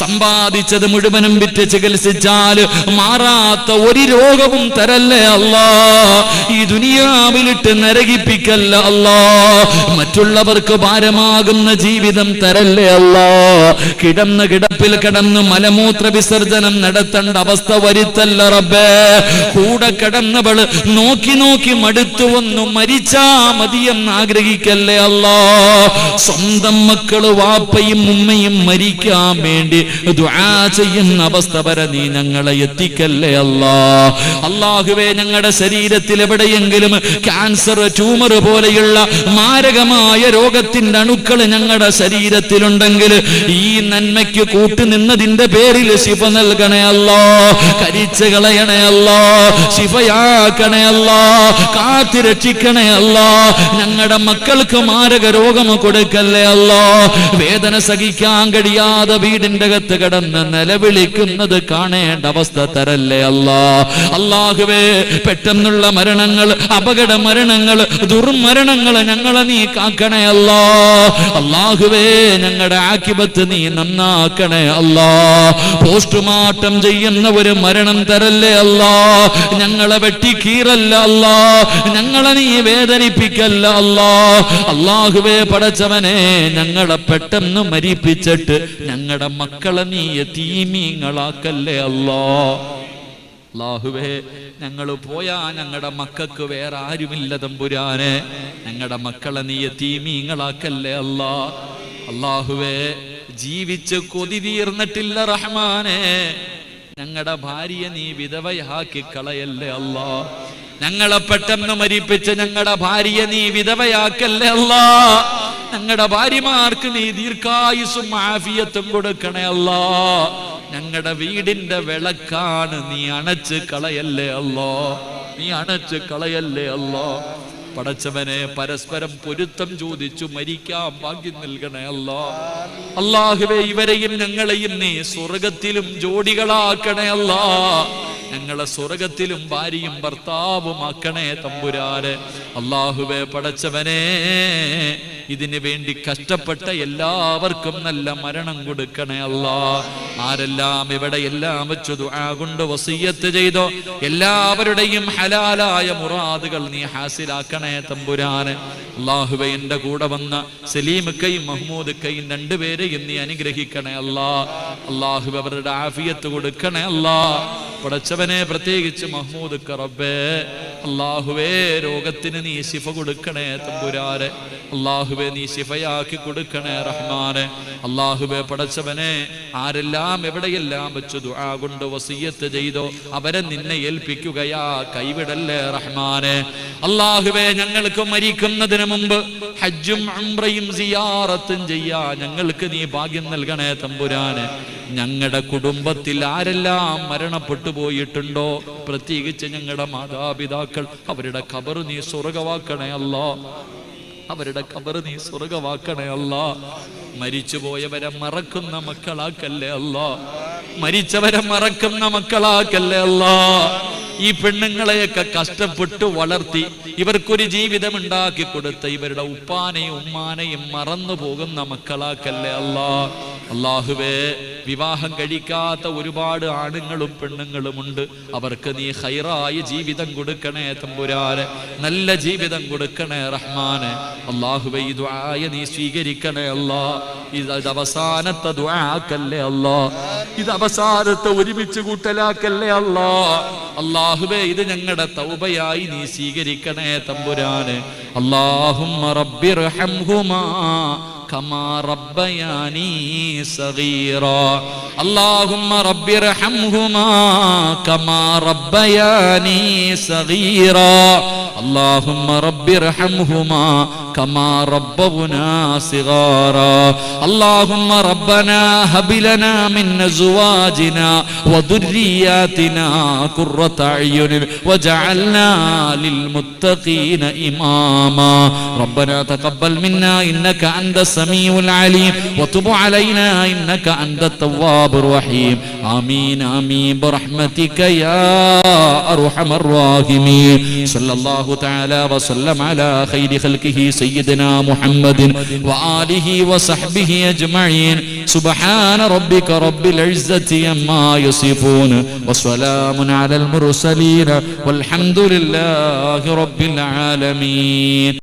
സമ്പാദിച്ചത് മുഴുവനും വിറ്റ് ചികിത്സിച്ചാൽ മാറാത്ത ഒരു രോഗവും തരല്ലേ അല്ലാ. ഈ ദുനിയാവിലിട്ട് നരകിപ്പിക്കല്ല അല്ലാ. മറ്റുള്ളവർക്ക് ഭാരമാകുന്ന ജീവിതം തരല്ലേ അല്ലാ. കിടന്ന് കിടപ്പിൽ കിടന്ന് മലമൂത്ര വിസർജനം നടത്തേണ്ട അവസ്ഥ വരുത്തല്ല റബ്ബേ. കൂടെ കിടന്നവള് നോക്കി നോക്കി മടുത്തു വന്നു മരിച്ചാ മതിയെന്ന് ആഗ്രഹിക്കല്ലേ അല്ലാ. സ്വന്തം മക്കള് വാപ്പയും ഉമ്മയും മരിക്കാൻ വേണ്ടി ദുആ ചെയ്യുന്ന അവസ്ഥ വരെ നീ ഞങ്ങളെ എത്തിക്കല്ലേ അല്ലാ. അല്ലാഹുവേ, ഞങ്ങളുടെ ശരീരത്തിൽ എവിടെയെങ്കിലും ക്യാൻസർ, ട്യൂമർ പോലെയുള്ള മാരകമായ രോഗത്തിന്റെ അണുക്കൾ ഞങ്ങളുടെ ശരീരത്തിലുണ്ടെങ്കിൽ ഈ നന്മയ്ക്ക് കൂട്ടുനിന്നതിന്റെ പേരിൽ ശിഫ നൽകണേ അല്ലാ. കരിച്ചു കളയണേ അല്ലാ. ശിഫയാക്കണേ അല്ലാ. കാത്തു രക്ഷിക്കണേ അല്ലാ. ഞങ്ങളുടെ മക്കൾക്ക് മാരക രോഗം കൊടുക്കല്ലേ അല്ലാ. വേദന സഹിക്കാൻ കഴിയാതെ വീടിന്റെ അകത്ത് കിടന്ന് നിലവിളിക്കുന്നത് കാണേണ്ട അവസ്ഥ തരല്ലേ അല്ലാ. അല്ലാഹുവേ, പെട്ടെന്നുള്ള മരണങ്ങൾ, അപകട മരണങ്ങൾ, ദുർമരണങ്ങൾ ഞങ്ങളെ നീ കാക്കണേ അല്ലാ. അല്ലാഹുവേ, ഞങ്ങളുടെ ആഖിബത്ത് നീ നന്നാക്കണേ അല്ലാ. പോസ്റ്റ്മോർട്ടം ചെയ്യുന്ന ഒരു മരണം തരല്ലേ അല്ലാ. ഞങ്ങളെ വെട്ടിക്കീറല്ല അല്ലാ. ഞങ്ങളെ നീ വേദനിപ്പിക്കല്ല അല്ലാ. അല്ലാഹുവേ, പടച്ചവനെ, ഞങ്ങളെ പെട്ടെന്ന് മരിപ്പിച്ചിട്ട് ഞങ്ങളുടെ മക്കളെ നീ യതീമീങ്ങളാക്കല്ലേ അല്ലാ. അല്ലാഹുവേ, ഞങ്ങൾ പോയാ ഞങ്ങളുടെ മക്കൾക്ക് വേറെ ആരുമില്ല തമ്പുരാനെ. ഞങ്ങളുടെ മക്കളെ നീ യതീമീങ്ങളാക്കല്ലേ അല്ലാ. അല്ലാഹുവേ, ജീവിച്ച് കൊതി തീർന്നിട്ടില്ല റഹ്മാനെ. ഞങ്ങളുടെ ഭാര്യയെ നീ വിധവയാക്കി കളയല്ലേ അല്ലാ. ഞങ്ങളെ പെട്ടെന്ന് മരിപ്പിച്ച് ഞങ്ങളുടെ ഭാര്യയെ നീ വിധവയാക്കല്ലേ അല്ലാ. ഞങ്ങളുടെ ഭാര്യമാർക്ക് നീ ദീർഘായുസ്സും ആഫിയത്തും കൊടുക്കണേ അല്ലാ. ഞങ്ങളുടെ വീടിന്റെ വിളക്കാണ്, നീ അണച്ച് കളയല്ലേ അല്ലാ. നീ അണച്ച് കളയല്ലേ അല്ലാ. പടച്ചവനെ, പരസ്പരം പൊരുത്തം ചോദിച്ചു മരിക്കാൻ ഭാഗ്യം നൽകണേ അല്ലാ. അല്ലാഹുവേ, ഇവരെയും ഞങ്ങളെയും നീ സ്വർഗത്തിലും ജോഡികളാക്കണേ അല്ലാ. ഞങ്ങളെ സ്വർഗത്തിലും ഭാര്യയും ഭർത്താവും ആക്കണേ തമ്പുരാനെ. അല്ലാഹുവേ, പടച്ചവനെ, ഇതിനു വേണ്ടി കഷ്ടപ്പെട്ട എല്ലാവർക്കും നല്ല മരണം കൊടുക്കണേ അല്ലാ. ആരെല്ലാം ഇവിടെ എല്ലാം വെച്ചു ദുആ കൊണ്ട് വസിയ്യത്ത് ചെയ്തോ എല്ലാവരുടെയും ഹലാലായ മുറാദുകൾ നീ ഹാസിലാക്കണേ തമ്പുരാനെ. അല്ലാഹുവേ, എന്റെ കൂടെ വന്ന സലീമക്കയും മഹ്മൂദക്കയും രണ്ടുപേരെയും നീ അനുഗ്രഹിക്കണേ അല്ലാ. അല്ലാഹുവേ, അവരുടെ ആഫിയത്ത് കൊടുക്കണേ അല്ലാ. പടച്ചവനെ, പ്രത്യേകിച്ച് മഹ്മൂദക്ക റബ്ബേ, അല്ലാഹുവേ, രോഗത്തിന് നീ ശിഫ കൊടുക്കണേ തമ്പുരാനെ. അല്ലാഹുവേ, നീ ശിഫയാക്കി കൊടുക്കണേ റഹ്മാനെ. അല്ലാഹുവേ, പടച്ചവനെ, ആരെല്ലാം എവിടെയെല്ലാം വെച്ച് ദുആ കൊണ്ട് വസിയ്യത്ത് ചെയ്തോ അവരെ നിന്നെ ഏൽപ്പിക്കുകയാ, കൈവിടല്ലേ റഹ്മാനെ. അല്ലാഹുവേ, ഞങ്ങൾക്ക് മരിക്കുന്നതിന് മുമ്പ് ഹജ്ജും ഉംറയും സിയാറത്തും ചെയ്യാ ഞങ്ങൾക്ക് നീ ഭാഗ്യം നൽകണേ തമ്പുരാനെ. ഞങ്ങളുടെ കുടുംബത്തിൽ ആരെല്ലാം മരണപ്പെട്ടു പോയിട്ടുണ്ടോ, പ്രത്യേകിച്ച് ഞങ്ങളുടെ മാതാപിതാക്കൾ, അവരുടെ ഖബർ നീ സ്വർഗവാക്കണേ അല്ലാ. അവരുടെ ഖബർ നീ സ്വർഗവാക്കണേ അല്ലാ. മരിച്ചുപോയവരെ മറക്കുന്ന മക്കളാക്കല്ലേ അല്ലാ. മരിച്ചവരെ മറക്കുന്ന മക്കളാക്കല്ലേ അല്ലാ. ഈ പെണ്ണുങ്ങളെയൊക്കെ കഷ്ടപ്പെട്ടു വളർത്തി ഇവർക്കൊരു ജീവിതം ഉണ്ടാക്കി കൊടുത്ത ഇവരുടെ ഉപ്പാനെയും ഉമ്മാനെയും മറന്നു പോകുന്ന മക്കളാക്കല്ലേ അല്ലാ. അല്ലാഹുവേ, വിവാഹം കഴിക്കാത്ത ഒരുപാട് ആണുങ്ങളും പെണ്ണുങ്ങളുമുണ്ട്. അവർക്ക് നീ ഖൈറായ ജീവിതം കൊടുക്കണേ തമ്പുരാനെ. നല്ല ജീവിതം കൊടുക്കണേ റഹ്മാനെ. അല്ലാഹുവേ, ഈ ദുആയ നീ സ്വീകരിക്കണേ അല്ലാ. ഇത് അവസാനത്തെ ദുആക്കല്ലേ അല്ലാ. ഇത് അവസാനത്തെ ഒരുമിച്ച് കൂട്ടലാക്കല്ലേ അല്ലാ. അല്ലാഹുവേ, ഇത് ഞങ്ങളുടെ തൗബയായി നീ സ്വീകരിക്കണേ തമ്പുരാനെ. അല്ലാഹുമ്മ റബ്ബിർഹംഹുമാ കമാ റബ്ബയാനി സഗീറാ. اللهم رب ارحمهما كما ربياني صغيرا. اللهم رب ارحمهما كما ربونا صغارا. اللهم ربنا هب لنا من ازواجنا وذرياتنا قرة اعين واجعلنا للمتقين اماما. ربنا تقبل منا انك انت السميع العليم وتب علينا انك انت التواب الرحيم. آمين آمين برحمتك يا أرحم الراحمين. صلى الله تعالى وسلم على خير خلقه سيدنا محمد وآله وصحبه أجمعين سبحان ربك رب العزة عما يصفون وسلام على المرسلين والحمد لله رب العالمين.